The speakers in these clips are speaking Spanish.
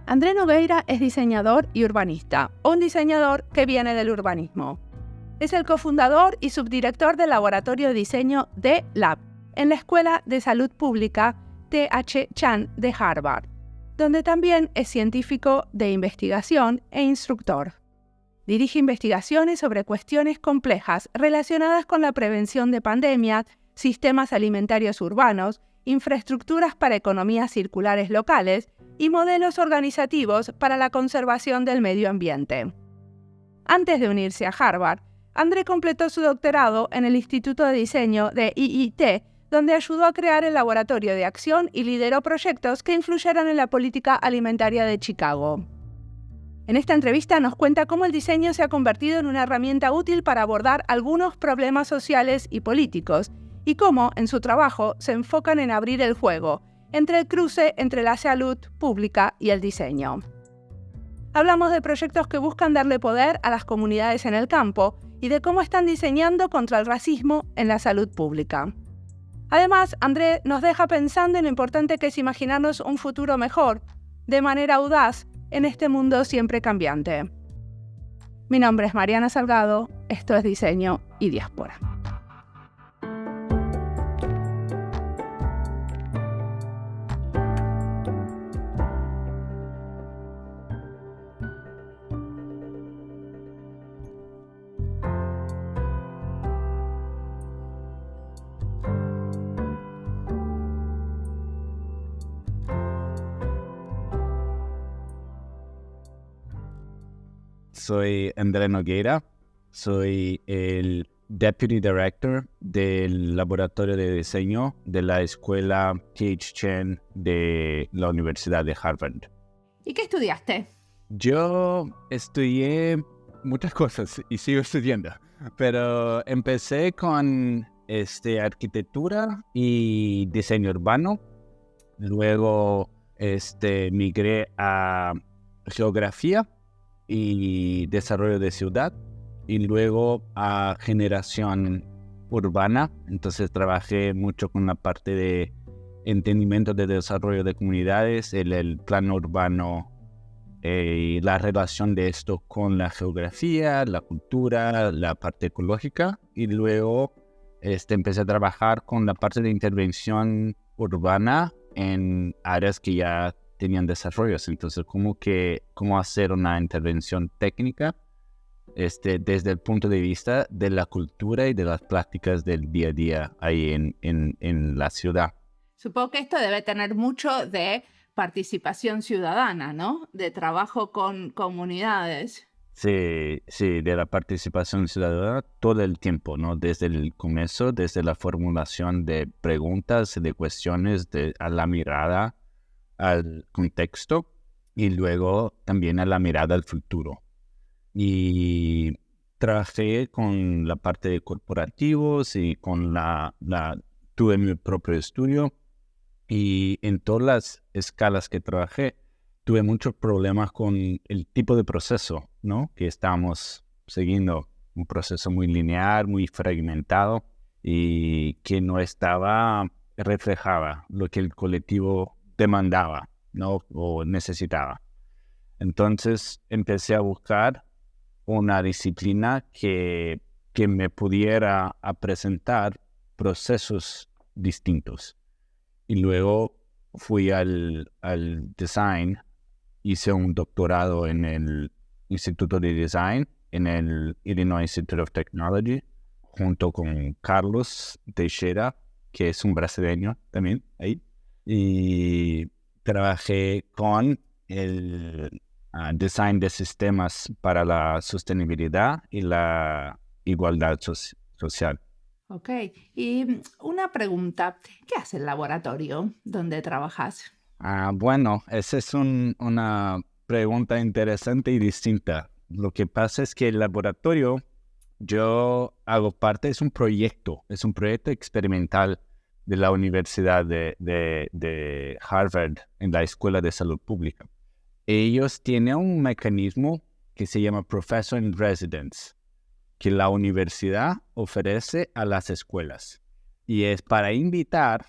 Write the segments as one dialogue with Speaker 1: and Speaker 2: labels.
Speaker 1: André Nogueira es diseñador y urbanista, un diseñador que viene del urbanismo. Es el cofundador y subdirector del laboratorio de diseño D-Lab en la Escuela de Salud Pública T.H. Chan de Harvard, donde también es científico de investigación e instructor. Dirige investigaciones sobre cuestiones complejas relacionadas con la prevención de pandemias, sistemas alimentarios urbanos, infraestructuras para economías circulares locales y modelos organizativos para la conservación del medio ambiente. Antes de unirse a Harvard, André completó su doctorado en el Instituto de Diseño de IIT, donde ayudó a crear el Laboratorio de Acción y lideró proyectos que influyeron en la política alimentaria de Chicago. En esta entrevista nos cuenta cómo el diseño se ha convertido en una herramienta útil para abordar algunos problemas sociales y políticos, y cómo, en su trabajo, se enfocan en abrir el juego entre el cruce entre la salud pública y el diseño. Hablamos de proyectos que buscan darle poder a las comunidades en el campo y de cómo están diseñando contra el racismo en la salud pública. Además, André nos deja pensando en lo importante que es imaginarnos un futuro mejor, de manera audaz, en este mundo siempre cambiante. Mi nombre es Mariana Salgado, esto es Diseño y Diáspora.
Speaker 2: Soy André Nogueira, soy el Deputy Director del Laboratorio de Diseño de la Escuela T.H. Chan de la Universidad de Harvard.
Speaker 1: ¿Y qué estudiaste?
Speaker 2: Yo estudié muchas cosas y sigo estudiando, pero empecé con arquitectura y diseño urbano. Luego migré a geografía y desarrollo de ciudad, y luego a generación urbana. Entonces trabajé mucho con la parte de entendimiento de desarrollo de comunidades, el plan urbano y la relación de esto con la geografía, la cultura, la parte ecológica. Y luego empecé a trabajar con la parte de intervención urbana en áreas que ya tenían desarrollos. Entonces, cómo hacer una intervención técnica desde el punto de vista de la cultura y de las prácticas del día a día ahí en la ciudad.
Speaker 1: Supongo que esto debe tener mucho de participación ciudadana, ¿no? De trabajo con comunidades.
Speaker 2: Sí, de la participación ciudadana todo el tiempo, ¿no? Desde el comienzo, desde la formulación de preguntas, de cuestiones, a la mirada al contexto, y luego también a la mirada al futuro. Y trabajé con la parte de corporativos y con tuve mi propio estudio, y en todas las escalas que trabajé tuve muchos problemas con el tipo de proceso, ¿no? Que estábamos siguiendo, un proceso muy lineal, muy fragmentado, y que no reflejaba lo que el colectivo demandaba, ¿no? O necesitaba. Entonces empecé a buscar una disciplina que me pudiera presentar procesos distintos. Y luego fui al design, hice un doctorado en el Instituto de Design, en el Illinois Institute of Technology, junto con Carlos Teixeira, que es un brasileño también ahí. Y trabajé con el design de sistemas para la sostenibilidad y la igualdad social.
Speaker 1: Ok, y una pregunta, ¿qué hace el laboratorio donde trabajas?
Speaker 2: Bueno, esa es una pregunta interesante y distinta. Lo que pasa es que el laboratorio, yo hago parte, es un proyecto experimental de la Universidad de Harvard en la Escuela de Salud Pública. Ellos tienen un mecanismo que se llama Professor in Residence, que la universidad ofrece a las escuelas. Y es para invitar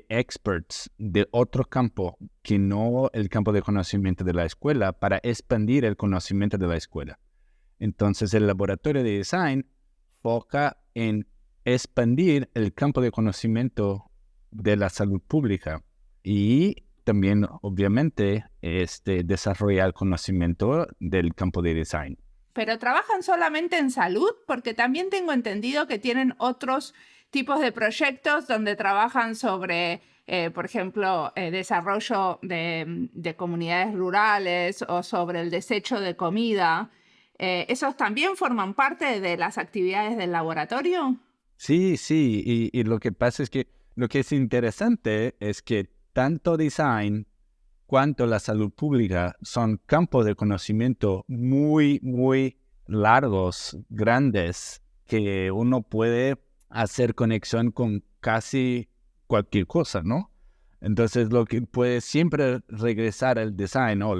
Speaker 2: experts de otro campo que no el campo de conocimiento de la escuela para expandir el conocimiento de la escuela. Entonces, el laboratorio de design foca en expandir el campo de conocimiento de la salud pública y también, obviamente, desarrollar conocimiento del campo de design.
Speaker 1: ¿Pero trabajan solamente en salud? Porque también tengo entendido que tienen otros tipos de proyectos donde trabajan sobre, por ejemplo, desarrollo de comunidades rurales o sobre el desecho de comida. ¿Esos también forman parte de las actividades del laboratorio?
Speaker 2: Sí, y lo que pasa es que lo que es interesante es que tanto design cuanto la salud pública son campos de conocimiento muy, muy largos, grandes, que uno puede hacer conexión con casi cualquier cosa, ¿no? Entonces, lo que puede siempre regresar al design, ¿no?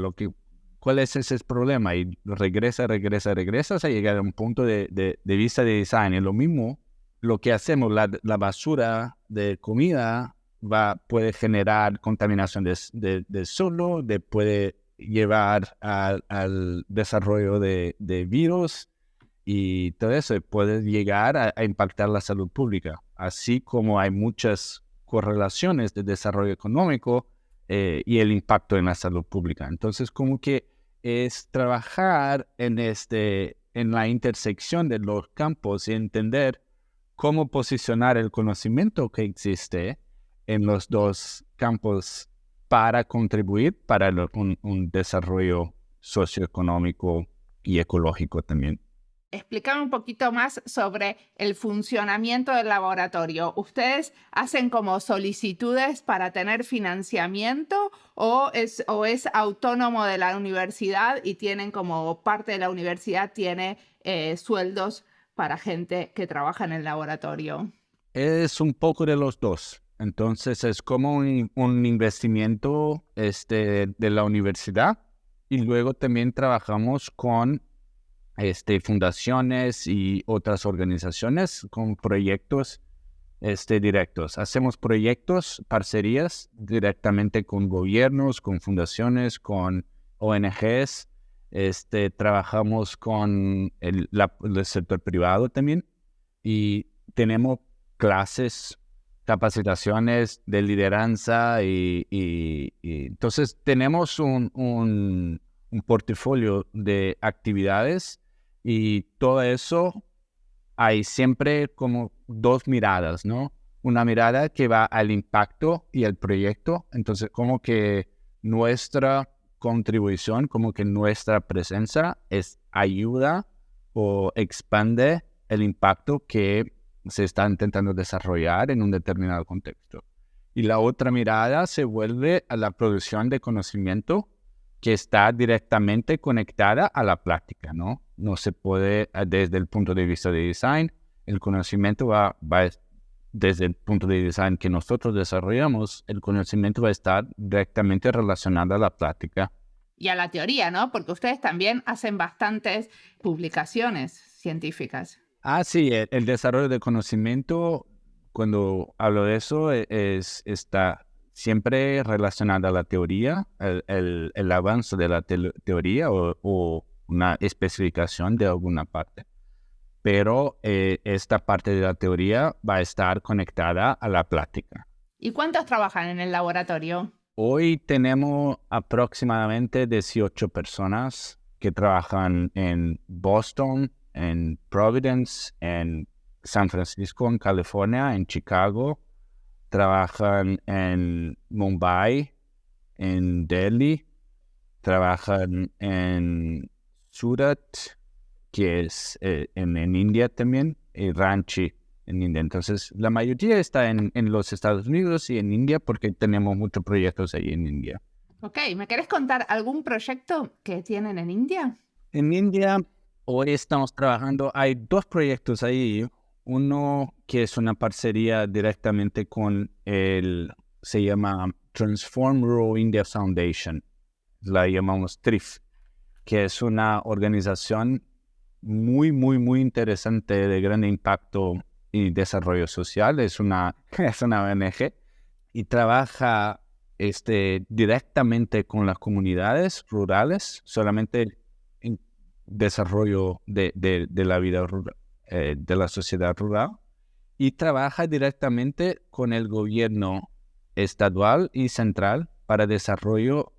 Speaker 2: ¿Cuál es ese problema? Y regresa hasta llegar a un punto de vista de design. Y lo mismo, lo que hacemos, la basura de comida puede generar contaminación de suelo, puede llevar al desarrollo de virus y todo eso puede llegar a impactar la salud pública. Así como hay muchas correlaciones de desarrollo económico y el impacto en la salud pública. Entonces, como que es trabajar en la intersección de los campos y entender cómo posicionar el conocimiento que existe en los dos campos para contribuir para un desarrollo socioeconómico y ecológico también.
Speaker 1: Explícame un poquito más sobre el funcionamiento del laboratorio. ¿Ustedes hacen como solicitudes para tener financiamiento o es autónomo de la universidad y tienen como parte de la universidad tiene sueldos para gente que trabaja en el laboratorio?
Speaker 2: Es un poco de los dos. Entonces es como un investimiento de la universidad y luego también trabajamos con fundaciones y otras organizaciones con proyectos directos. Hacemos proyectos, parcerías directamente con gobiernos, con fundaciones, con ONGs. Trabajamos con el sector privado también y tenemos clases, capacitaciones de lideranza y entonces tenemos un portafolio de actividades y todo eso hay siempre como dos miradas, ¿no? Una mirada que va al impacto y al proyecto. Entonces, como que nuestra contribución, como que nuestra presencia ayuda o expande el impacto que se está intentando desarrollar en un determinado contexto. Y la otra mirada se vuelve a la producción de conocimiento que está directamente conectada a la práctica, ¿no? No se puede, desde el punto de vista de design, el conocimiento va desde el punto de design que nosotros desarrollamos, el conocimiento va a estar directamente relacionado a la práctica.
Speaker 1: Y a la teoría, ¿no? Porque ustedes también hacen bastantes publicaciones científicas.
Speaker 2: Sí, el desarrollo de conocimiento, cuando hablo de eso, está siempre relacionada a la teoría, el avance de la teoría o una especificación de alguna parte. Pero esta parte de la teoría va a estar conectada a la práctica.
Speaker 1: ¿Y cuántos trabajan en el laboratorio?
Speaker 2: Hoy tenemos aproximadamente 18 personas que trabajan en Boston, en Providence, en San Francisco, en California, en Chicago. Trabajan en Mumbai, en Delhi, trabajan en Surat, que es en India también, y Ranchi en India. Entonces, la mayoría está en los Estados Unidos y en India porque tenemos muchos proyectos ahí en India.
Speaker 1: Ok, ¿me querés contar algún proyecto que tienen en India?
Speaker 2: En India, hoy estamos trabajando, hay dos proyectos ahí. Uno que es una parcería directamente con se llama Transform Rural India Foundation, la llamamos TRIF, que es una organización muy, muy, muy interesante de gran impacto y desarrollo social. Es una ONG y trabaja directamente con las comunidades rurales, solamente en desarrollo de la vida rural, de la sociedad rural, y trabaja directamente con el gobierno estatal y central para desarrollo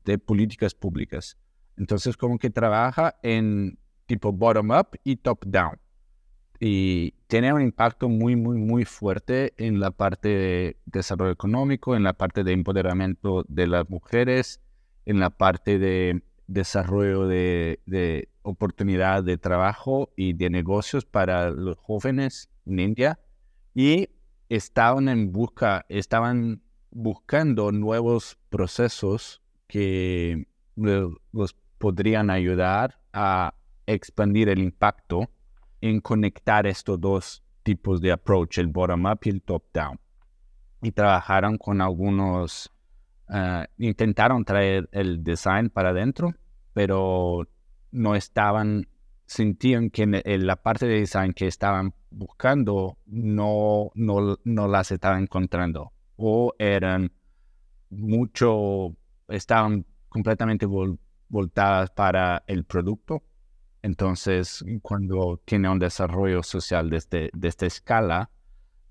Speaker 2: de políticas públicas. Entonces, como que trabaja en tipo bottom-up y top-down. Y tiene un impacto muy, muy, muy fuerte en la parte de desarrollo económico, en la parte de empoderamiento de las mujeres, en la parte de desarrollo de oportunidad de trabajo y de negocios para los jóvenes en India. Y estaban buscando nuevos procesos que los podrían ayudar a expandir el impacto en conectar estos dos tipos de approach, el bottom-up y el top-down. Y trabajaron con algunos, intentaron traer el design para adentro, pero sentían que en la parte de design que estaban buscando no las estaban encontrando. O estaban completamente voltadas para el producto. Entonces, cuando tiene un desarrollo social de esta escala,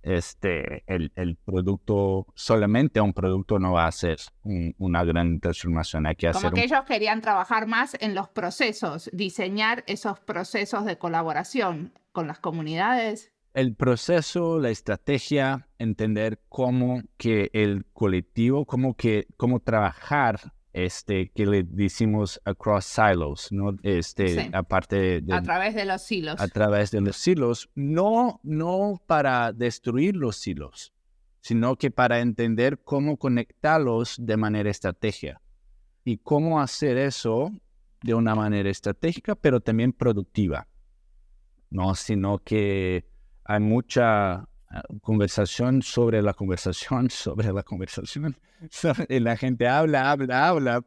Speaker 2: el producto, solamente un producto no va a ser una gran transformación. Hay que hacer
Speaker 3: Como que ellos querían trabajar más en los procesos, diseñar esos procesos de colaboración con las comunidades.
Speaker 2: El proceso, la estrategia, entender cómo que el colectivo, cómo trabajar que le decimos across silos, ¿no?
Speaker 3: Sí.
Speaker 2: Aparte
Speaker 3: a través de los silos.
Speaker 2: A través de los silos, no para destruir los silos, sino que para entender cómo conectarlos de manera estratégica. Y cómo hacer eso de una manera estratégica, pero también productiva, ¿no? Sino que hay mucha conversación sobre la conversación. Y la gente habla,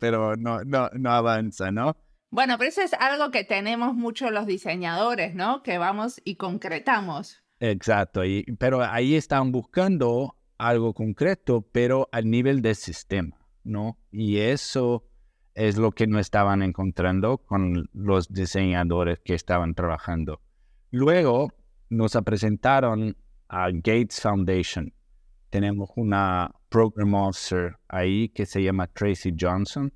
Speaker 2: pero no avanza, ¿no?
Speaker 3: Bueno, pero eso es algo que tenemos mucho los diseñadores, ¿no? Que vamos y concretamos.
Speaker 2: Exacto, pero ahí están buscando algo concreto, pero al nivel del sistema, ¿no? Y eso es lo que no estaban encontrando con los diseñadores que estaban trabajando. Luego nos presentaron a Gates Foundation. Tenemos una Program Officer ahí que se llama Tracy Johnson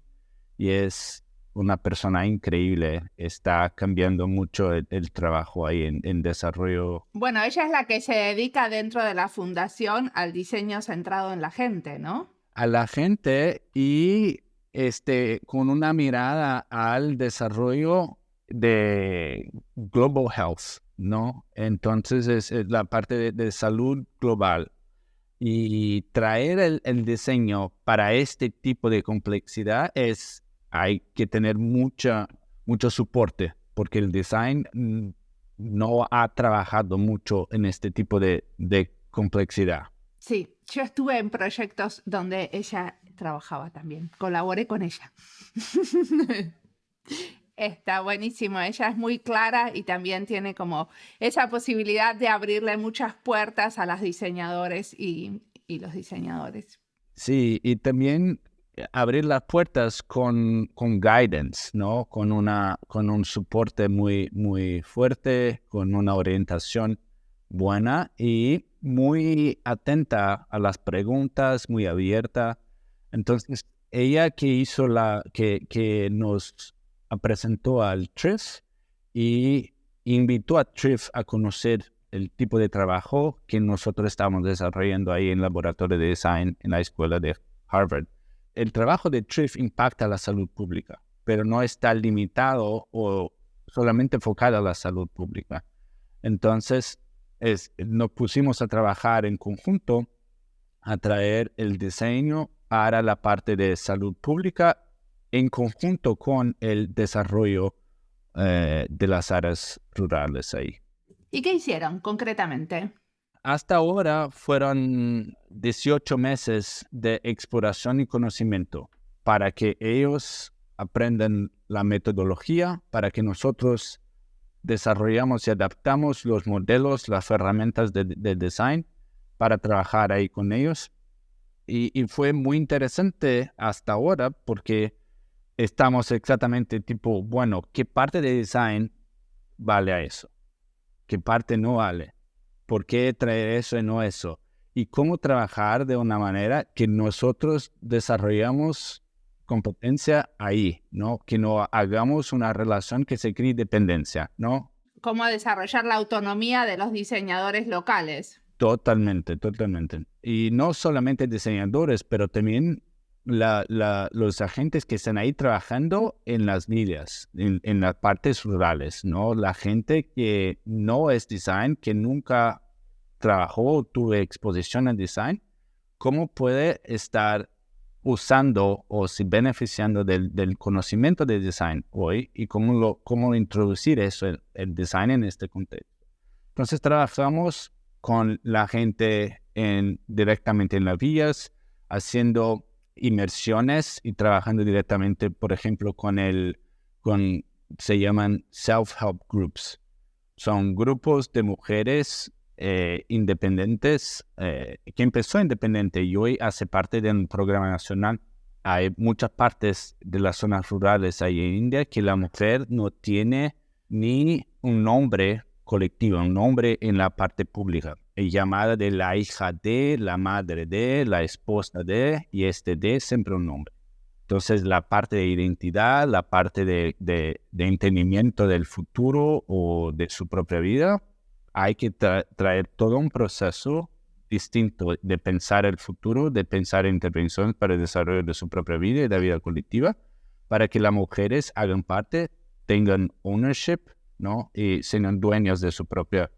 Speaker 2: y es una persona increíble. Está cambiando mucho el trabajo ahí en desarrollo.
Speaker 3: Bueno, ella es la que se dedica dentro de la fundación al diseño centrado en la gente, ¿no?
Speaker 2: A la gente y con una mirada al desarrollo de Global Health, ¿no? Entonces es la parte de salud global. Y traer el diseño para este tipo de complejidad hay que tener mucho soporte, porque el design no ha trabajado mucho en este tipo de complejidad.
Speaker 3: Sí, yo estuve en proyectos donde ella trabajaba también, colaboré con ella. Está buenísimo, ella es muy clara y también tiene como esa posibilidad de abrirle muchas puertas a las diseñadores y los diseñadores.
Speaker 2: Sí, y también abrir las puertas con guidance, ¿no? Con un soporte muy, muy fuerte, con una orientación buena y muy atenta a las preguntas, muy abierta. Entonces, ella que nos presentó al TRIF y invitó a TRIF a conocer el tipo de trabajo que nosotros estamos desarrollando ahí en el laboratorio de design en la escuela de Harvard. El trabajo de TRIF impacta la salud pública, pero no está limitado o solamente enfocado a la salud pública. Entonces, nos pusimos a trabajar en conjunto a traer el diseño para la parte de salud pública en conjunto con el desarrollo de las áreas rurales ahí.
Speaker 3: ¿Y qué hicieron concretamente?
Speaker 2: Hasta ahora fueron 18 meses de exploración y conocimiento para que ellos aprendan la metodología, para que nosotros desarrollamos y adaptamos los modelos, las herramientas de design para trabajar ahí con ellos. Y fue muy interesante hasta ahora porque estamos exactamente tipo, bueno, ¿qué parte de design vale a eso? ¿Qué parte no vale? ¿Por qué traer eso y no eso? Y cómo trabajar de una manera que nosotros desarrollamos competencia ahí, ¿no? Que no hagamos una relación que se cree dependencia, ¿no?
Speaker 3: Cómo desarrollar la autonomía de los diseñadores locales.
Speaker 2: Totalmente. Y no solamente diseñadores, pero también los agentes que están ahí trabajando en las villas, en las partes rurales, ¿no? La gente que no es design, que nunca trabajó o tuvo exposición al design, ¿cómo puede estar usando o se beneficiando del conocimiento del design hoy y cómo introducir eso, el design en este contexto? Entonces trabajamos con la gente directamente en las villas, haciendo inmersiones y trabajando directamente, por ejemplo, se llaman self-help groups. Son grupos de mujeres independientes, que empezó independiente y hoy hace parte de un programa nacional. Hay muchas partes de las zonas rurales ahí en India que la mujer no tiene ni un nombre colectivo, un nombre en la parte pública. Es llamada de la hija de, la madre de, la esposa de, y de siempre un nombre. Entonces la parte de identidad, la parte de entendimiento del futuro o de su propia vida, hay que traer todo un proceso distinto de pensar el futuro, de pensar intervenciones para el desarrollo de su propia vida y de la vida colectiva, para que las mujeres hagan parte, tengan ownership, ¿no? Y sean dueños de su propia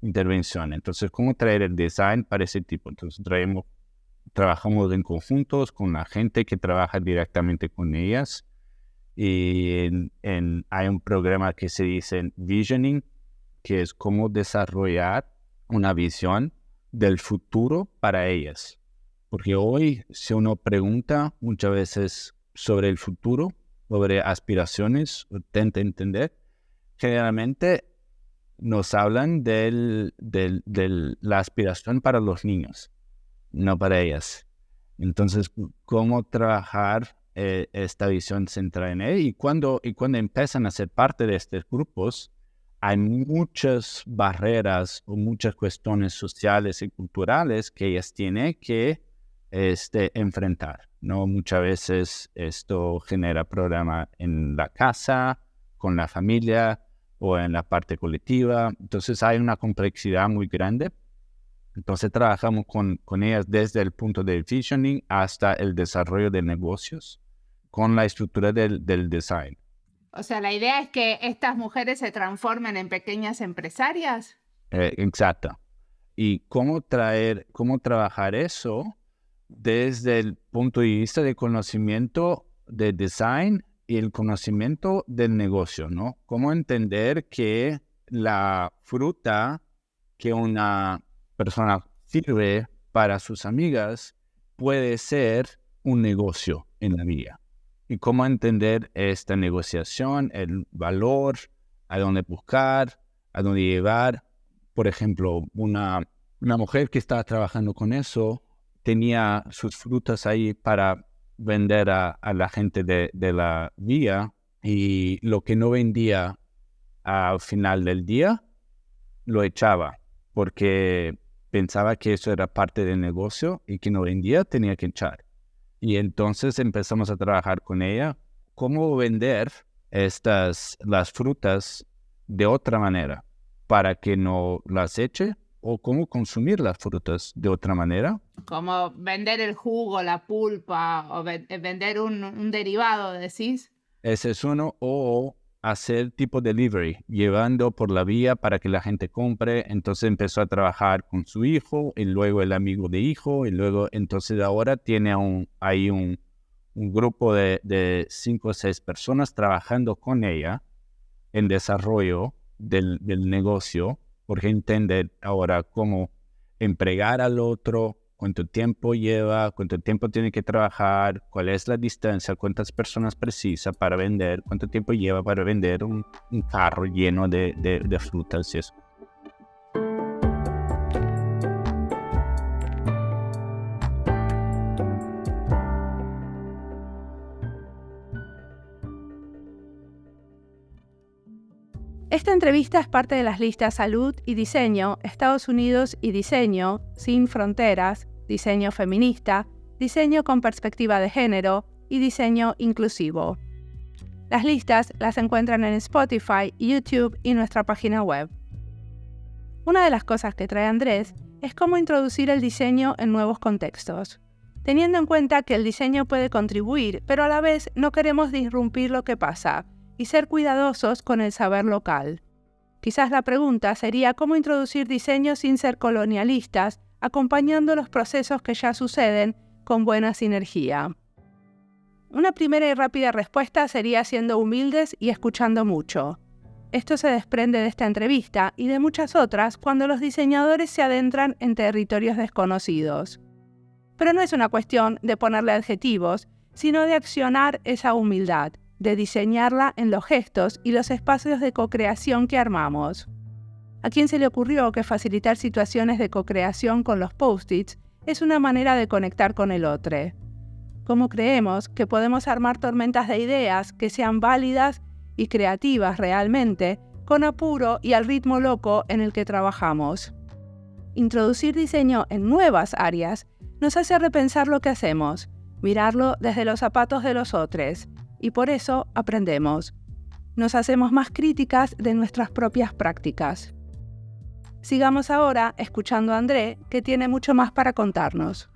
Speaker 2: intervención. Entonces, ¿cómo traer el design para ese tipo? Entonces, trabajamos en conjuntos con la gente que trabaja directamente con ellas. Y hay un programa que se dice Visioning, que es cómo desarrollar una visión del futuro para ellas. Porque hoy, si uno pregunta muchas veces sobre el futuro, sobre aspiraciones, o intenta entender, generalmente nos hablan de la aspiración para los niños, no para ellas. Entonces, ¿cómo trabajar esta visión central en él? Y cuando empiezan a ser parte de estos grupos, hay muchas barreras o muchas cuestiones sociales y culturales que ellas tienen que enfrentar, ¿no? Muchas veces esto genera problemas en la casa, con la familia o en la parte colectiva. Entonces hay una complejidad muy grande. Entonces trabajamos con ellas desde el punto de visioning hasta el desarrollo de negocios con la estructura del design.
Speaker 3: O sea, la idea es que estas mujeres se transformen en pequeñas empresarias.
Speaker 2: Exacto. Y cómo trabajar eso desde el punto de vista de conocimiento de design y el conocimiento del negocio, ¿no? Cómo entender que la fruta que una persona sirve para sus amigas puede ser un negocio en la vida. Y cómo entender esta negociación, el valor, a dónde buscar, a dónde llevar. Por ejemplo, una mujer que estaba trabajando con eso tenía sus frutas ahí para vender a la gente de la vía, y lo que no vendía al final del día lo echaba porque pensaba que eso era parte del negocio y que no vendía, tenía que echar. Y entonces empezamos a trabajar con ella cómo vender las frutas de otra manera para que no las eche, o cómo consumir las frutas de otra manera.
Speaker 3: Como vender el jugo, la pulpa, o vender un derivado, decís.
Speaker 2: Ese es uno, o hacer tipo delivery, llevando por la vía para que la gente compre. Entonces empezó a trabajar con su hijo, y luego el amigo de hijo, y luego entonces ahora tiene ahí un grupo de 5 o 6 personas trabajando con ella en desarrollo del negocio, porque entiende ahora cómo empregar al otro, cuánto tiempo lleva, cuánto tiempo tiene que trabajar, cuál es la distancia, cuántas personas precisa para vender, cuánto tiempo lleva para vender un carro lleno de frutas y eso.
Speaker 1: Esta entrevista es parte de las listas Salud y Diseño, Estados Unidos y Diseño, Sin Fronteras, Diseño Feminista, Diseño con Perspectiva de Género y Diseño Inclusivo. Las listas las encuentran en Spotify, YouTube y nuestra página web. Una de las cosas que trae Andrés es cómo introducir el diseño en nuevos contextos, teniendo en cuenta que el diseño puede contribuir, pero a la vez no queremos disrumpir lo que pasa y ser cuidadosos con el saber local. Quizás la pregunta sería cómo introducir diseño sin ser colonialistas, acompañando los procesos que ya suceden con buena sinergia. Una primera y rápida respuesta sería siendo humildes y escuchando mucho. Esto se desprende de esta entrevista y de muchas otras cuando los diseñadores se adentran en territorios desconocidos. Pero no es una cuestión de ponerle adjetivos, sino de accionar esa humildad, de diseñarla en los gestos y los espacios de co-creación que armamos. ¿A quién se le ocurrió que facilitar situaciones de co-creación con los post-its es una manera de conectar con el otro? ¿Cómo creemos que podemos armar tormentas de ideas que sean válidas y creativas realmente, con apuro y al ritmo loco en el que trabajamos? Introducir diseño en nuevas áreas nos hace repensar lo que hacemos, mirarlo desde los zapatos de los otros, y por eso aprendemos. Nos hacemos más críticas de nuestras propias prácticas. Sigamos ahora escuchando a André, que tiene mucho más para contarnos.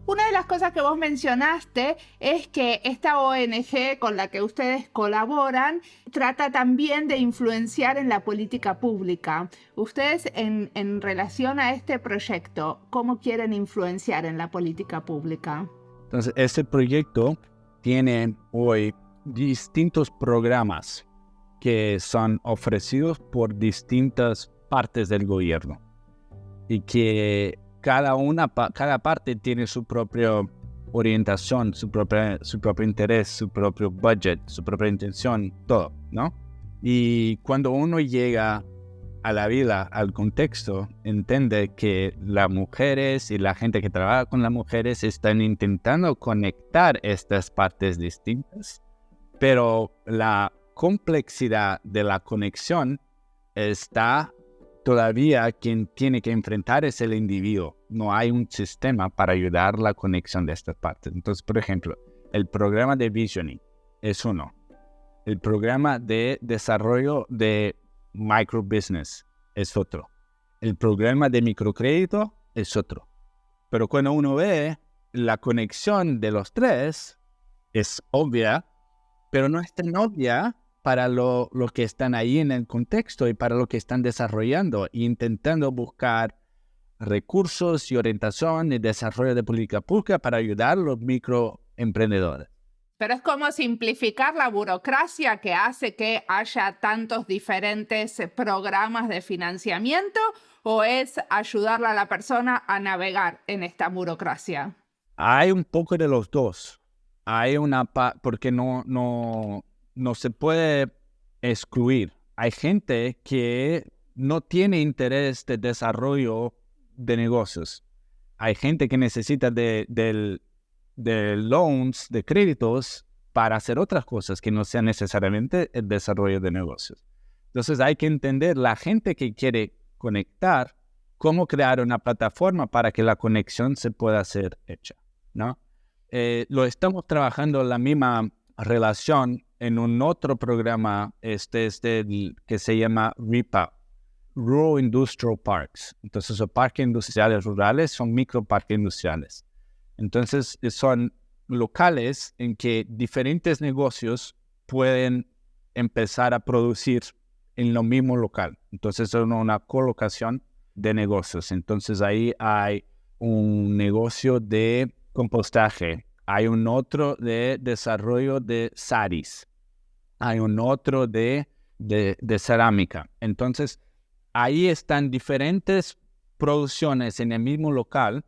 Speaker 3: Una de las cosas que vos mencionaste es que esta ONG con la que ustedes colaboran trata también de influenciar en la política pública. Ustedes en relación a este proyecto, ¿cómo quieren influenciar en la política pública?
Speaker 2: Entonces, este proyecto tiene hoy distintos programas que son ofrecidos por distintas partes del gobierno y que cada parte tiene su propia orientación, su propio interés, su propio budget, su propia intención, todo, ¿no? Y cuando uno llega a la vida, al contexto, entiende que las mujeres y la gente que trabaja con las mujeres están intentando conectar estas partes distintas, pero la complejidad de la conexión está todavía quien tiene que enfrentar es el individuo. No hay un sistema para ayudar la conexión de estas partes. Entonces, por ejemplo, el programa de Visioning es uno. El programa de desarrollo de microbusiness es otro. El programa de microcrédito es otro. Pero cuando uno ve la conexión de los tres, es obvia, pero no es tan obvia para lo que están ahí en el contexto y para lo que están desarrollando e intentando buscar recursos y orientación y desarrollo de política pública para ayudar a los microemprendedores.
Speaker 3: Pero es como simplificar la burocracia que hace que haya tantos diferentes programas de financiamiento, ¿o es ayudarle a la persona a navegar en esta burocracia?
Speaker 2: Hay un poco de los dos. Hay porque no se puede excluir. Hay gente que no tiene interés de desarrollo de negocios. Hay gente que necesita de loans, de créditos, para hacer otras cosas que no sean necesariamente el desarrollo de negocios. Entonces hay que entender la gente que quiere conectar, cómo crear una plataforma para que la conexión se pueda ser hecha, ¿no? Lo estamos trabajando en la misma relación en un otro programa que se llama RIPA, Rural Industrial Parks. Entonces, los parques industriales rurales son microparques industriales. Entonces, son locales en que diferentes negocios pueden empezar a producir en lo mismo local. Entonces, es una colocación de negocios. Entonces, ahí hay un negocio de compostaje, hay un otro de desarrollo de saris, hay un otro de cerámica. Entonces, ahí están diferentes producciones en el mismo local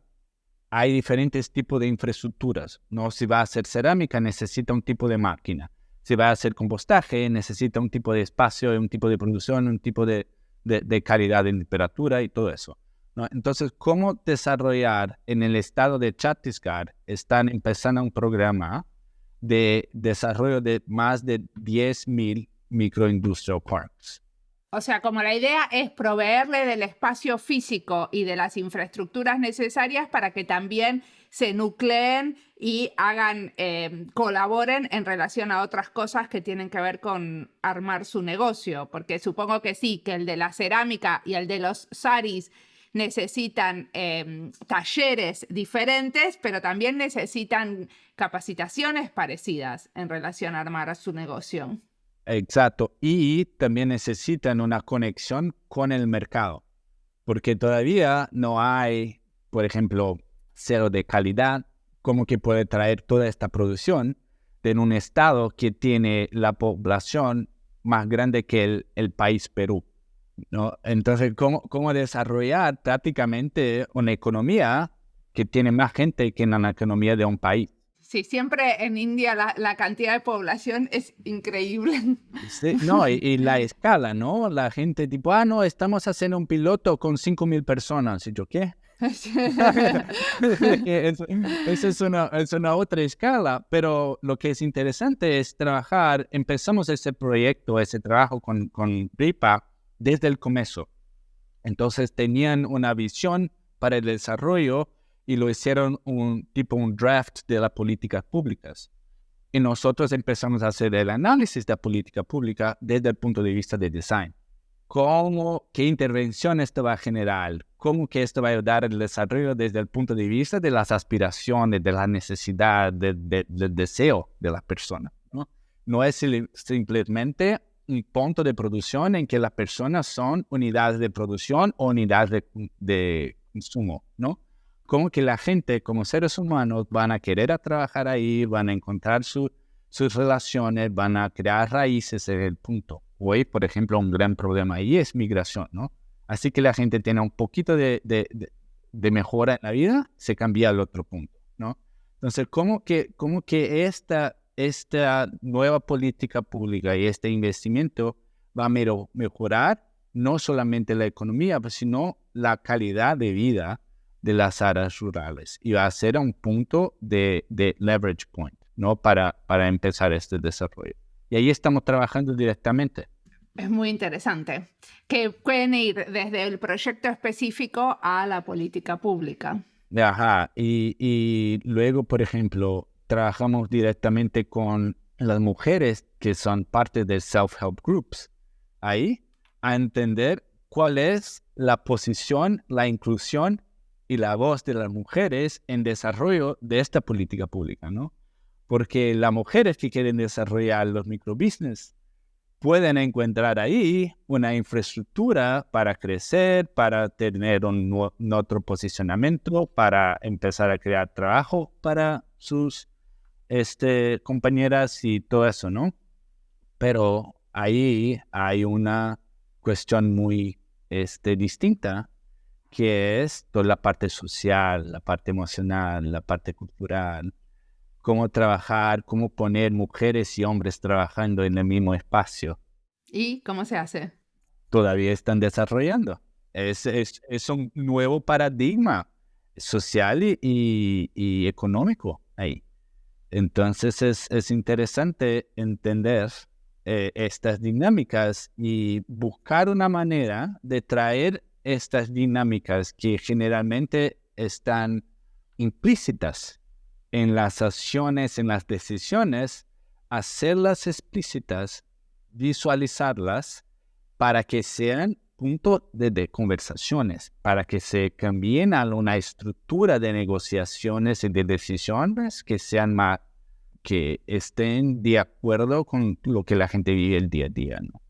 Speaker 2: hay diferentes tipos de infraestructuras, ¿no? Si va a hacer cerámica, necesita un tipo de máquina. Si va a hacer compostaje, necesita un tipo de espacio, un tipo de producción, un tipo de calidad de temperatura y todo eso, ¿no? Entonces, ¿cómo desarrollar en el estado de Chhattisgarh? Están empezando un programa de desarrollo de más de 10,000 microindustrial parks.
Speaker 3: O sea, como la idea es proveerle del espacio físico y de las infraestructuras necesarias para que también se nucleen y hagan, colaboren en relación a otras cosas que tienen que ver con armar su negocio. Porque supongo que sí, que el de la cerámica y el de los saris necesitan talleres diferentes, pero también necesitan capacitaciones parecidas en relación a armar su negocio.
Speaker 2: Exacto. Y también necesitan una conexión con el mercado, porque todavía no hay, por ejemplo, cero de calidad, como que puede traer toda esta producción de un estado que tiene la población más grande que el país Perú, ¿no? Entonces, ¿cómo desarrollar prácticamente una economía que tiene más gente que en la economía de un país?
Speaker 3: Sí, siempre en India la cantidad de población es increíble.
Speaker 2: Sí, no, y la escala, ¿no? La gente tipo, no, estamos haciendo un piloto con 5,000 personas. Y yo, ¿qué? Esa es una otra escala, pero lo que es interesante es trabajar, empezamos ese proyecto, ese trabajo con RIPA desde el comienzo. Entonces tenían una visión para el desarrollo y lo hicieron un draft de las políticas públicas. Y nosotros empezamos a hacer el análisis de la política pública desde el punto de vista de design. ¿Qué intervención esto va a generar? ¿Cómo que esto va a ayudar al desarrollo desde el punto de vista de las aspiraciones, de la necesidad, del deseo de las personas, ¿no? No es simplemente un punto de producción en que las personas son unidades de producción o unidades de consumo, ¿no? Como que la gente, como seres humanos, van a querer trabajar ahí, van a encontrar sus relaciones, van a crear raíces en el punto. Hoy, por ejemplo, un gran problema ahí es migración, ¿no? Así que la gente tiene un poquito de mejora en la vida, se cambia al otro punto, ¿no? Entonces, ¿cómo que esta nueva política pública y este investimiento va a mejorar no solamente la economía, sino la calidad de vida de las áreas rurales? Y va a ser un punto de leverage point, ¿no? Para empezar este desarrollo. Y ahí estamos trabajando directamente.
Speaker 3: Es muy interesante. Que pueden ir desde el proyecto específico a la política pública.
Speaker 2: Ajá. Y luego, por ejemplo, trabajamos directamente con las mujeres que son parte de self-help groups. Ahí, a entender cuál es la posición, la inclusión y la voz de las mujeres en desarrollo de esta política pública, ¿no? Porque las mujeres que quieren desarrollar los microbusiness pueden encontrar ahí una infraestructura para crecer, para tener un otro posicionamiento, para empezar a crear trabajo para sus compañeras y todo eso, ¿no? Pero ahí hay una cuestión muy distinta, que es toda la parte social, la parte emocional, la parte cultural, cómo trabajar, cómo poner mujeres y hombres trabajando en el mismo espacio.
Speaker 3: ¿Y cómo se hace?
Speaker 2: Todavía están desarrollando. Es un nuevo paradigma social y económico ahí. Entonces es interesante entender estas dinámicas y buscar una manera de traer estas dinámicas que generalmente están implícitas en las acciones, en las decisiones, hacerlas explícitas, visualizarlas para que sean punto de conversaciones, para que se cambien a una estructura de negociaciones y de decisiones que sean más, que estén de acuerdo con lo que la gente vive el día a día, ¿no?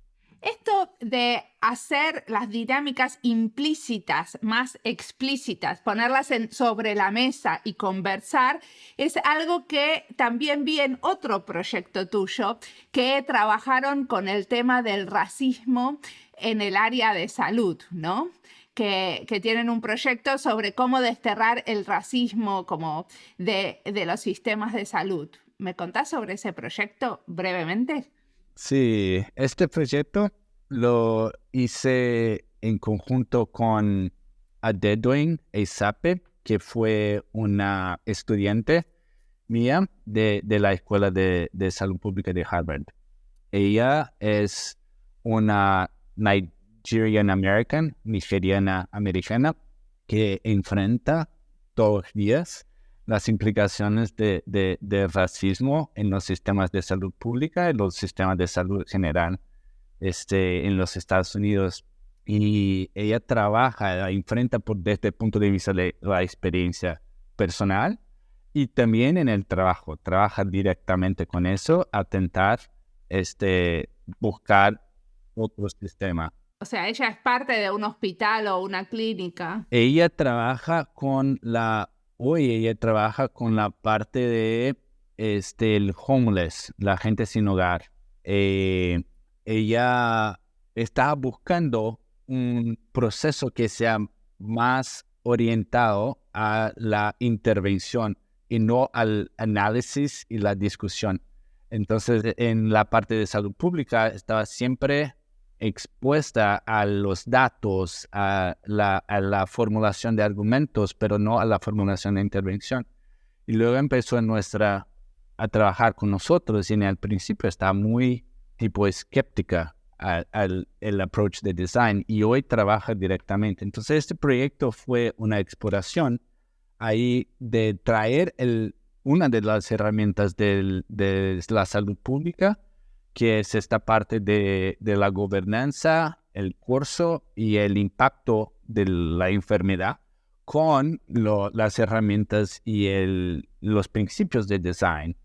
Speaker 3: Esto de hacer las dinámicas implícitas más explícitas, ponerlas sobre la mesa y conversar, es algo que también vi en otro proyecto tuyo, que trabajaron con el tema del racismo en el área de salud, ¿no? Que tienen un proyecto sobre cómo desterrar el racismo como de los sistemas de salud. ¿Me contás sobre ese proyecto brevemente?
Speaker 2: Sí, este proyecto lo hice en conjunto con Adedwin Eisape, que fue una estudiante mía de la Escuela de Salud Pública de Harvard. Ella es una nigeriana americana, que enfrenta todos los días las implicaciones de racismo en los sistemas de salud pública y los sistemas de salud general en los Estados Unidos. Y ella enfrenta desde el punto de vista de la experiencia personal y también en el trabajo. Trabaja directamente con eso, a intentar buscar otro sistema.
Speaker 3: O sea, ella es parte de un hospital o una clínica.
Speaker 2: Ella trabaja con la parte de el homeless, la gente sin hogar. Ella está buscando un proceso que sea más orientado a la intervención y no al análisis y la discusión. Entonces, en la parte de salud pública estaba siempre expuesta a los datos, a la formulación de argumentos, pero no a la formulación de intervención. Y luego empezó a trabajar con nosotros y al principio estaba muy escéptica al approach de design y hoy trabaja directamente. Entonces este proyecto fue una exploración ahí de traer una de las herramientas de la salud pública, que es esta parte de la gobernanza, el curso y el impacto de la enfermedad, con las herramientas y los principios de design,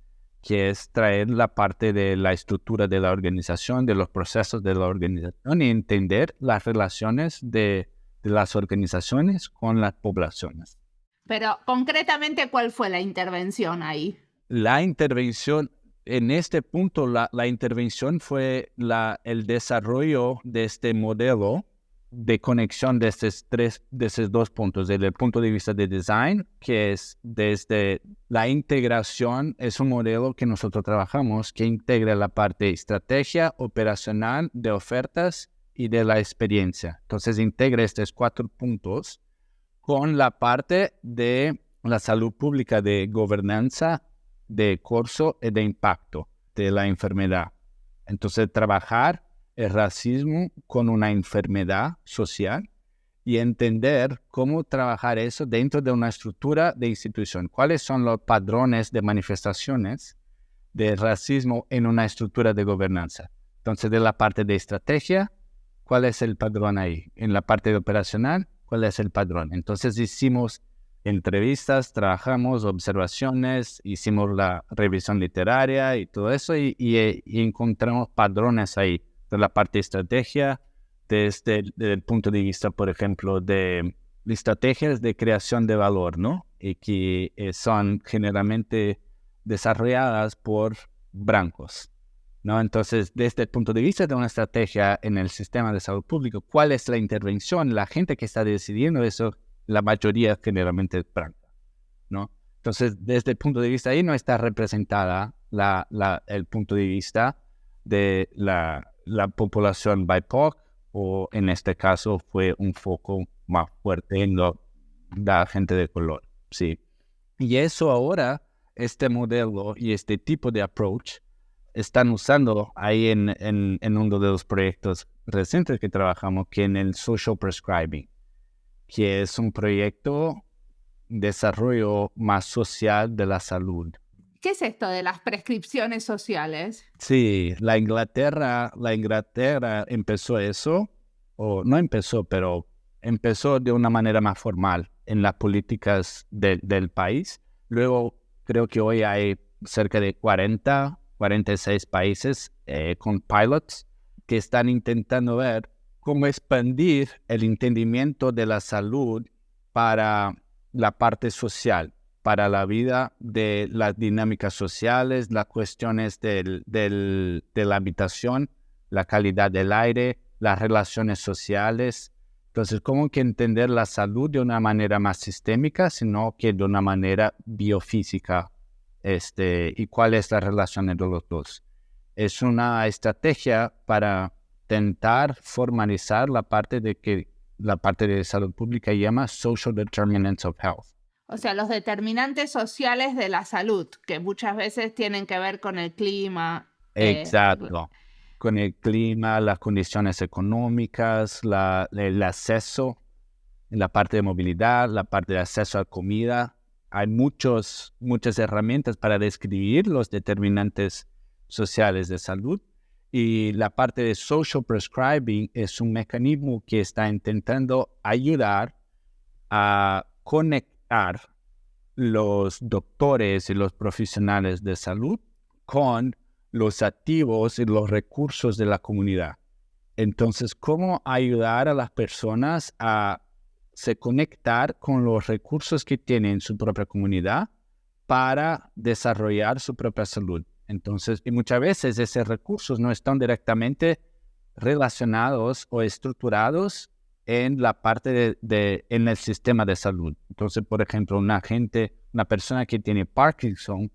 Speaker 2: que es traer la parte de la estructura de la organización, de los procesos de la organización y entender las relaciones de las organizaciones con las poblaciones.
Speaker 3: Pero concretamente, ¿cuál fue la intervención ahí?
Speaker 2: La intervención, en este punto, la intervención fue el desarrollo de este modelo de conexión de esos dos puntos, desde el punto de vista de design, que es desde la integración, es un modelo que nosotros trabajamos, que integra la parte estrategia operacional de ofertas y de la experiencia. Entonces integra estos 4 puntos con la parte de la salud pública, de gobernanza, de curso y de impacto de la enfermedad. Entonces trabajar el racismo con una enfermedad social y entender cómo trabajar eso dentro de una estructura de institución. ¿Cuáles son los padrones de manifestaciones de racismo en una estructura de gobernanza? Entonces, de la parte de estrategia, ¿cuál es el padrón ahí? En la parte de operacional, ¿cuál es el padrón? Entonces, hicimos entrevistas, trabajamos, observaciones, hicimos la revisión literaria y todo eso y encontramos padrones ahí. De la parte de estrategia, desde el punto de vista, por ejemplo, de estrategias de creación de valor, ¿no? Y que son generalmente desarrolladas por blancos, ¿no? Entonces, desde el punto de vista de una estrategia en el sistema de salud público, ¿cuál es la intervención? La gente que está decidiendo eso, la mayoría generalmente es blanca, ¿no? Entonces, desde el punto de vista ahí no está representada el punto de vista de la población BIPOC, o en este caso fue un foco más fuerte en la gente de color, sí. Y eso ahora, este modelo y este tipo de approach, están usando ahí en uno de los proyectos recientes que trabajamos, que en el Social Prescribing, que es un proyecto de desarrollo más social de la salud.
Speaker 3: ¿Qué es esto de las prescripciones sociales?
Speaker 2: Sí, la Inglaterra empezó eso, o no empezó, pero empezó de una manera más formal en las políticas del país. Luego creo que hoy hay cerca de 46 países con pilots que están intentando ver cómo expandir el entendimiento de la salud para la parte social, para la vida de las dinámicas sociales, las cuestiones de la habitación, la calidad del aire, las relaciones sociales. Entonces, ¿cómo que entender la salud de una manera más sistémica, sino que de una manera biofísica? ¿Y cuál es la relación entre los dos? Es una estrategia para intentar formalizar la parte de salud pública llama social determinants of health.
Speaker 3: O sea, los determinantes sociales de la salud, que muchas veces tienen que ver con el clima.
Speaker 2: Exacto. Con el clima, las condiciones económicas, el acceso, la parte de movilidad, la parte de acceso a comida. Hay muchas herramientas para describir los determinantes sociales de salud. Y la parte de social prescribing es un mecanismo que está intentando ayudar a conectar los doctores y los profesionales de salud con los activos y los recursos de la comunidad. Entonces, ¿cómo ayudar a las personas a se conectar con los recursos que tienen en su propia comunidad para desarrollar su propia salud? Entonces, y muchas veces esos recursos no están directamente relacionados o estructurados en la parte en el sistema de salud. Entonces, por ejemplo, una persona que tiene Parkinson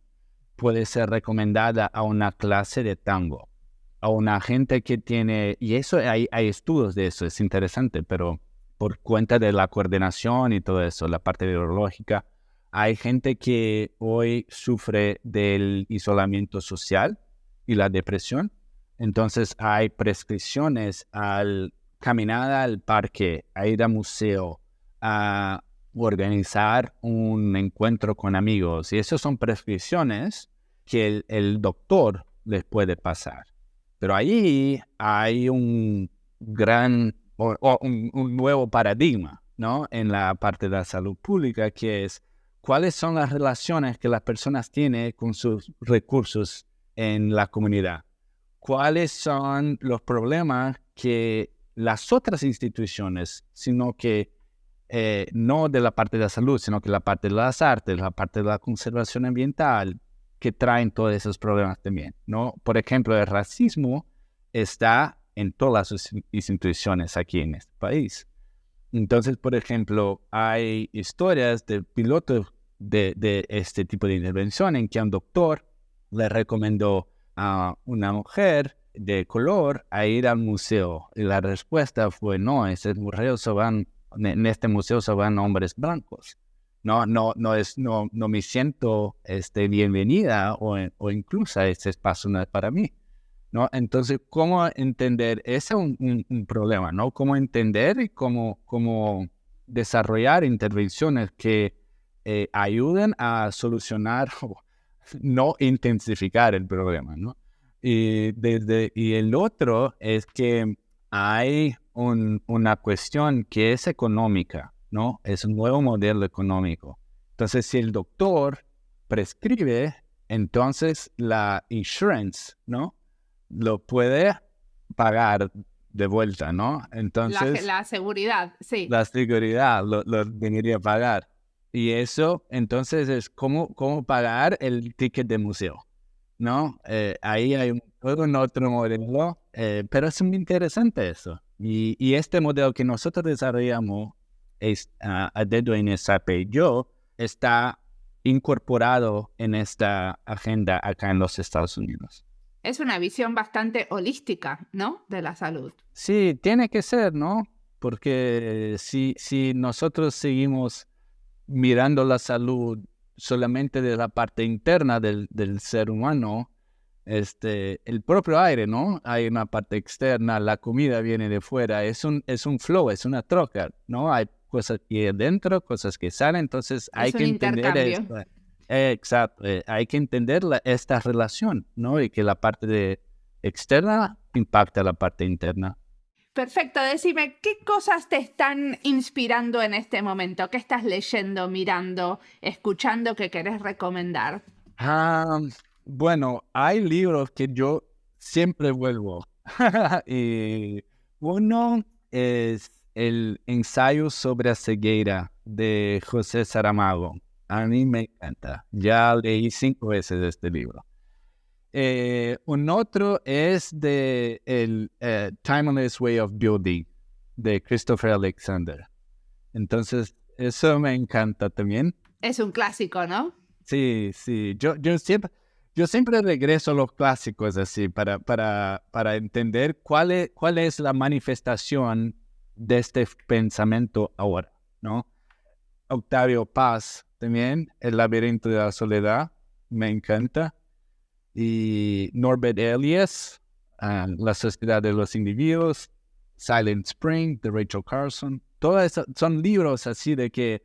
Speaker 2: puede ser recomendada a una clase de tango. A una gente que tiene, y eso hay estudios de eso, es interesante, pero por cuenta de la coordinación y todo eso, la parte neurológica, hay gente que hoy sufre del aislamiento social y la depresión. Entonces hay prescripciones al caminar al parque, a ir al museo, a organizar un encuentro con amigos. Y esas son prescripciones que el doctor les puede pasar. Pero ahí hay un nuevo paradigma, ¿no? En la parte de la salud pública, que es cuáles son las relaciones que las personas tienen con sus recursos en la comunidad. ¿Cuáles son los problemas que las otras instituciones, sino que no de la parte de la salud, sino que la parte de las artes, la parte de la conservación ambiental, que traen todos esos problemas también, ¿no? Por ejemplo, el racismo está en todas las instituciones aquí en este país. Entonces, por ejemplo, hay historias de pilotos de este tipo de intervención en que un doctor le recomendó a una mujer de color a ir al museo. Y la respuesta fue, no, en este museo se van hombres blancos. No me siento bienvenida o incluso este espacio no es para mí, ¿no? Entonces, ¿cómo entender? Ese es un problema, ¿no? ¿Cómo entender y cómo desarrollar intervenciones que ayuden a solucionar o no intensificar el problema, ¿no? Y el otro es que hay una cuestión que es económica, ¿no? Es un nuevo modelo económico. Entonces, si el doctor prescribe, entonces la insurance, ¿no? Lo puede pagar de vuelta, ¿no? Entonces...
Speaker 3: La seguridad, sí.
Speaker 2: La seguridad lo debería pagar. Y eso, entonces, es cómo pagar el ticket de museo, ¿no? Ahí hay todo un otro modelo, pero es muy interesante eso. Y este modelo que nosotros desarrollamos a dedo en SAP yo está incorporado en esta agenda acá en los Estados Unidos.
Speaker 3: Es una visión bastante holística, ¿no? De la salud.
Speaker 2: Sí, tiene que ser, ¿no? Porque si nosotros seguimos mirando la salud solamente de la parte interna del ser humano, el propio aire, ¿no? Hay una parte externa, la comida viene de fuera, es un flow, es una troca, ¿no? Hay cosas que adentro, cosas que salen, entonces hay que entender esto. Exacto, hay que entender esta relación, ¿no? Y que la parte externa impacta la parte interna.
Speaker 3: Perfecto, decime, ¿qué cosas te están inspirando en este momento? ¿Qué estás leyendo, mirando, escuchando que querés recomendar?
Speaker 2: Bueno, hay libros que yo siempre vuelvo. Y uno es el ensayo sobre la ceguera de José Saramago. A mí me encanta. Ya leí 5 veces este libro. Un otro es de el Timeless Way of Building, de Christopher Alexander. Entonces, eso me encanta también.
Speaker 3: Es un clásico, ¿no?
Speaker 2: Sí. Yo siempre regreso a los clásicos así para entender cuál es la manifestación de este pensamiento ahora, ¿no? Octavio Paz también, El laberinto de la soledad, me encanta. Y Norbert Elias, La sociedad de los individuos, Silent Spring, de Rachel Carson. Todos esos son libros así de que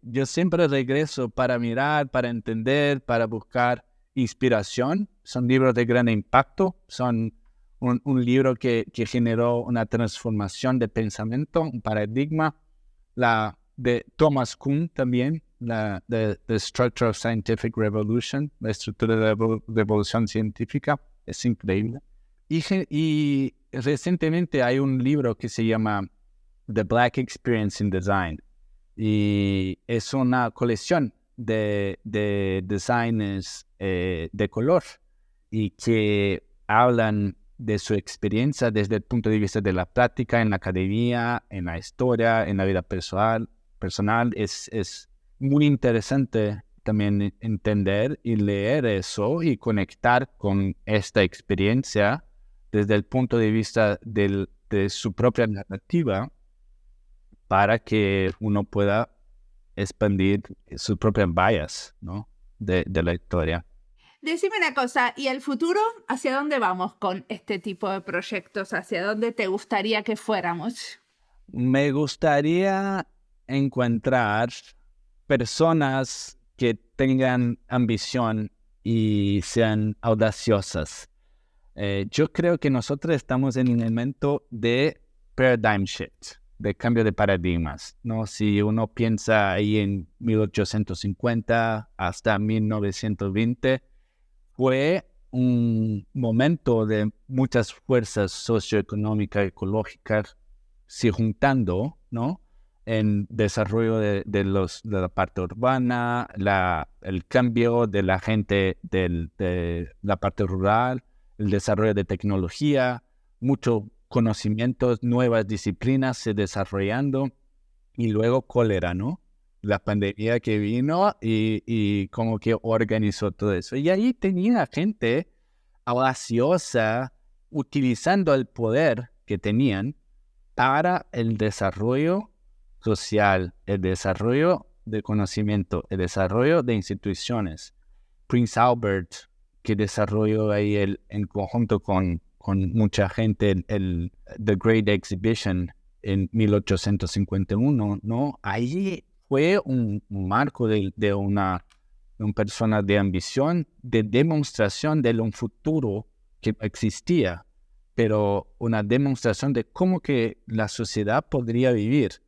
Speaker 2: yo siempre regreso para mirar, para entender, para buscar inspiración. Son libros de gran impacto, son un libro que generó una transformación de pensamiento, un paradigma. La de Thomas Kuhn también, The Structure of Scientific Revolution, la estructura de la revolución científica, es increíble. Y recientemente hay un libro que se llama The Black Experience in Design, y es una colección de designers de color y que hablan de su experiencia desde el punto de vista de la práctica en la academia, en la historia, en la vida personal. Es muy interesante también entender y leer eso y conectar con esta experiencia desde el punto de vista de su propia narrativa, para que uno pueda expandir sus propias vallas, ¿no? de la historia.
Speaker 3: Decime una cosa, ¿y el futuro? ¿Hacia dónde vamos con este tipo de proyectos? ¿Hacia dónde te gustaría que fuéramos?
Speaker 2: Me gustaría encontrar personas que tengan ambición y sean audaciosas. Yo creo que nosotros estamos en un momento de paradigm shift, de cambio de paradigmas, ¿no? Si uno piensa ahí en 1850 hasta 1920, fue un momento de muchas fuerzas socioeconómicas, ecológicas, se juntando, ¿no? En desarrollo de la parte urbana, el cambio de la gente de la parte rural, el desarrollo de tecnología, muchos conocimientos, nuevas disciplinas se desarrollando, y luego cólera, ¿no? La pandemia que vino y como que organizó todo eso. Y ahí tenía gente audaciosa utilizando el poder que tenían para el desarrollo social, el desarrollo de conocimiento, el desarrollo de instituciones. Prince Albert, que desarrolló ahí en conjunto con mucha gente The Great Exhibition en 1851, ¿no? Ahí fue un marco de una persona de ambición, de demostración de un futuro que existía, pero una demostración de cómo que la sociedad podría vivir.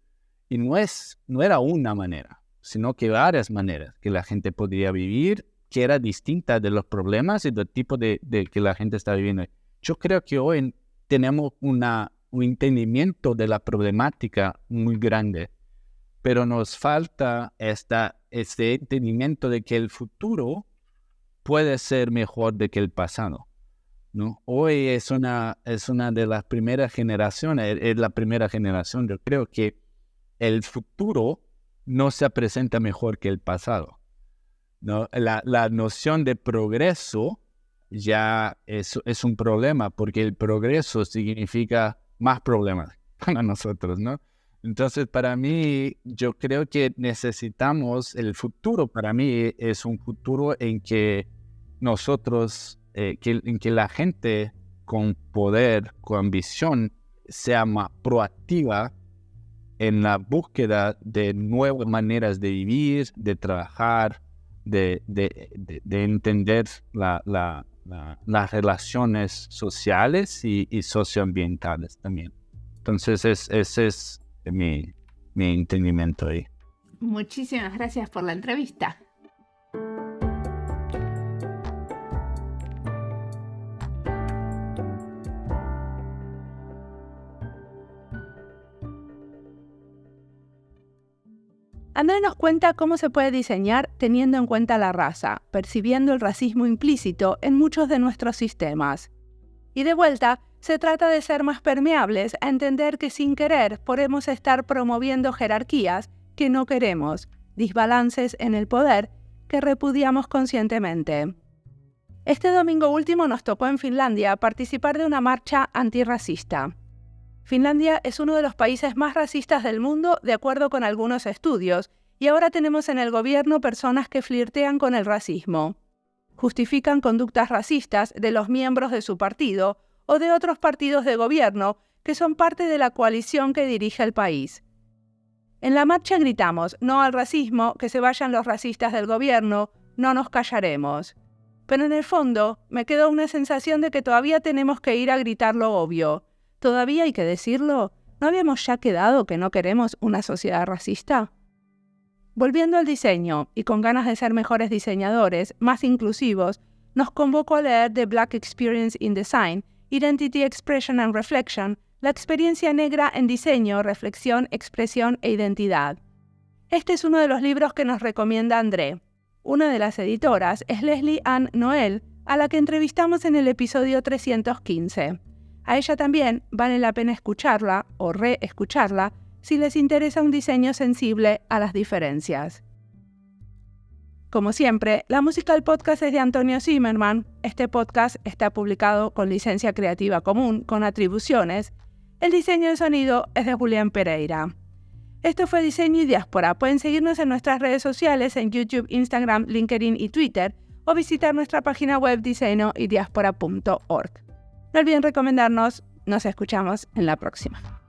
Speaker 2: Y no era una manera, sino que varias maneras que la gente podría vivir, que era distinta de los problemas y del tipo de que la gente está viviendo. Yo creo que hoy tenemos un entendimiento de la problemática muy grande, pero nos falta este entendimiento de que el futuro puede ser mejor de que el pasado, ¿no? Hoy es una de las primeras generaciones, es la primera generación. Yo creo que el futuro no se presenta mejor que el pasado, ¿no? La noción de progreso ya es un problema, porque el progreso significa más problemas para nosotros, ¿no? Entonces, para mí, yo creo que necesitamos, el futuro para mí es un futuro en que nosotros, en que la gente con poder, con ambición, sea más proactiva en la búsqueda de nuevas maneras de vivir, de trabajar, de entender las relaciones sociales y socioambientales también. Entonces, ese es mi entendimiento ahí.
Speaker 3: Muchísimas gracias por la entrevista.
Speaker 1: André nos cuenta cómo se puede diseñar teniendo en cuenta la raza, percibiendo el racismo implícito en muchos de nuestros sistemas. Y de vuelta, se trata de ser más permeables a entender que sin querer podemos estar promoviendo jerarquías que no queremos, desbalances en el poder que repudiamos conscientemente. Este domingo último nos tocó en Finlandia participar de una marcha antirracista. Finlandia es uno de los países más racistas del mundo, de acuerdo con algunos estudios, y ahora tenemos en el gobierno personas que flirtean con el racismo. Justifican conductas racistas de los miembros de su partido o de otros partidos de gobierno que son parte de la coalición que dirige el país. En la marcha gritamos, no al racismo, que se vayan los racistas del gobierno, no nos callaremos. Pero en el fondo me quedó una sensación de que todavía tenemos que ir a gritar lo obvio. ¿Todavía hay que decirlo? ¿No habíamos ya quedado que no queremos una sociedad racista? Volviendo al diseño, y con ganas de ser mejores diseñadores, más inclusivos, nos convocó a leer The Black Experience in Design, Identity, Expression and Reflection, la experiencia negra en diseño, reflexión, expresión e identidad. Este es uno de los libros que nos recomienda André. Una de las editoras es Leslie Ann Noel, a la que entrevistamos en el episodio 315. A ella también vale la pena escucharla o reescucharla si les interesa un diseño sensible a las diferencias. Como siempre, la música del podcast es de Antonio Zimmerman. Este podcast está publicado con licencia creativa común, con atribuciones. El diseño de sonido es de Julián Pereira. Esto fue Diseño y Diáspora. Pueden seguirnos en nuestras redes sociales en YouTube, Instagram, LinkedIn y Twitter o visitar nuestra página web diseñoydiaspora.org. No olviden recomendarnos. Nos escuchamos en la próxima.